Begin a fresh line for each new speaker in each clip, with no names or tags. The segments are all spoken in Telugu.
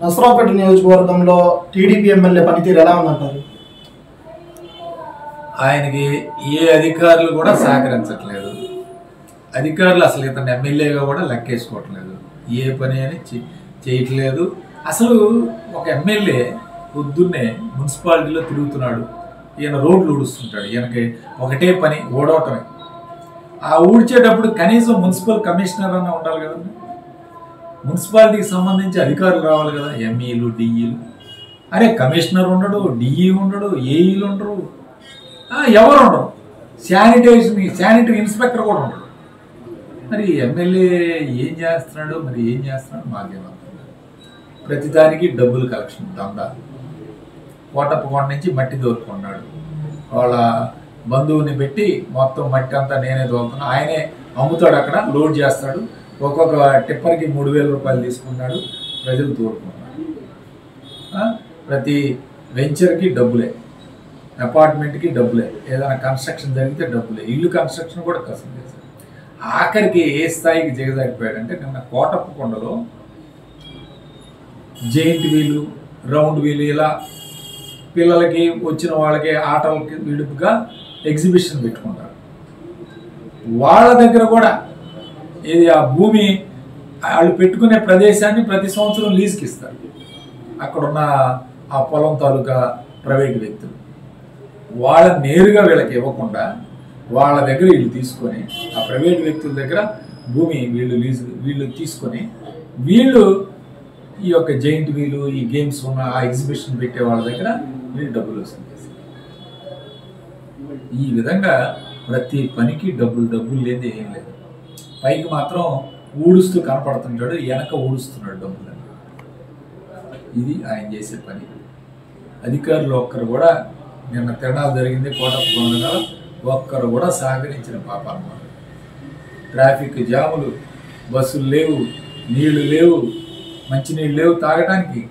నసరావుపేట నియోజకవర్గంలో టీడీపీ ఎమ్మెల్యే పనితీరు ఎలా ఉందంటారు?
ఆయనకి ఏ అధికారులు కూడా సహకరించట్లేదు. అధికారులు అసలు ఇతను ఎమ్మెల్యేగా కూడా లెక్కేసుకోవట్లేదు. ఏ పని అని చేయట్లేదు. అసలు ఒక ఎమ్మెల్యే పొద్దున్నే మున్సిపాలిటీలో తిరుగుతున్నాడు, ఈయన రోడ్లు ఊడుస్తుంటాడు. ఈయనకి ఒకటే పని ఊడవటమే. ఆ ఊడ్చేటప్పుడు కనీసం మున్సిపల్ కమిషనర్ అన్న ఉండాలి కదండి. మున్సిపాలిటీకి సంబంధించి అధికారులు రావాలి కదా, ఎంఈలు డిఈలు. అరే కమిషనర్ ఉండడు, డిఈ ఉండడు, ఏఈలు ఉండరు, ఎవరు ఉండరు. శానిటరీ ఇన్స్పెక్టర్ కూడా ఉండడు. మరి ఎమ్మెల్యే ఏం చేస్తున్నాడు, మరి ఏం చేస్తున్నాడు మాకేమవుతుంది. ప్రతిదానికి డబ్బులు కలెక్షన్ దందా. కోటప్పకొండ నుంచి మట్టి దోరుకున్నాడు. వాళ్ళ బంధువుని పెట్టి మొత్తం మట్టి అంతా నేనే దోలుతున్నా, ఆయనే అమ్ముతాడు, అక్కడ లోడ్ చేస్తాడు. ఒక్కొక్క టిప్పర్కి 3,000 రూపాయలు తీసుకున్నాడు. ప్రజలు తోడుకున్నాడు. ప్రతి వెంచర్కి డబ్బులే, అపార్ట్మెంట్కి డబ్బులే, ఏదైనా కన్స్ట్రక్షన్ జరిగితే డబ్బులే, ఇల్లు కన్స్ట్రక్షన్ కూడా కష్టం చేశారు. ఆఖరికి ఏ స్థాయికి దిగజారిపోయాడంటే నిన్న కోటప్పకొండలో జెయింట్ వీలు, రౌండ్ వీలు, ఇలా పిల్లలకి వచ్చిన వాళ్ళకి ఆటలకి విడుపుగా ఎగ్జిబిషన్ పెట్టుకుంటారు. వాళ్ళ దగ్గర కూడా ఇది ఆ భూమి వాళ్ళు పెట్టుకునే ప్రదేశాన్ని ప్రతి సంవత్సరం లీజుకి ఇస్తారు. అక్కడున్న ఆ పొలం తాలూకా ప్రైవేట్ వ్యక్తులు వాళ్ళని నేరుగా వీళ్ళకి ఇవ్వకుండా వాళ్ళ దగ్గర వీళ్ళు తీసుకొని, ఆ ప్రైవేట్ వ్యక్తుల దగ్గర భూమి వీళ్ళు తీసుకొని వీళ్ళు ఈ యొక్క జెయింట్ వీలు, ఈ గేమ్స్ ఉన్న ఆ ఎగ్జిబిషన్ పెట్టే వాళ్ళ దగ్గర వీళ్ళు డబ్బులు వసూలు చేస్తారు. ఈ విధంగా ప్రతి పనికి డబ్బులు లేదే ఏం లేదు. పైకి మాత్రం ఊడుస్తూ కనపడుతుంటాడు, వెనక ఊడుస్తున్నాడు డబ్బులు. ఇది ఆయన చేసే పని. అధికారులు ఒక్కరు కూడా నిన్న తిరణాలు జరిగింది కోటప్పకొండలో, ఒక్కరు కూడా సహకరించిన పాపాలన్నమాట. ట్రాఫిక్ జాములు, బస్సులు లేవు, నీళ్లు లేవు, మంచినీళ్ళు లేవు తాగడానికి.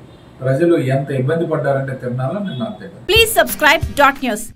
ప్రజలు ఎంత ఇబ్బంది పడ్డారంటే తిరణాల్లో నిన్న అంతే.
Please subscribe .news.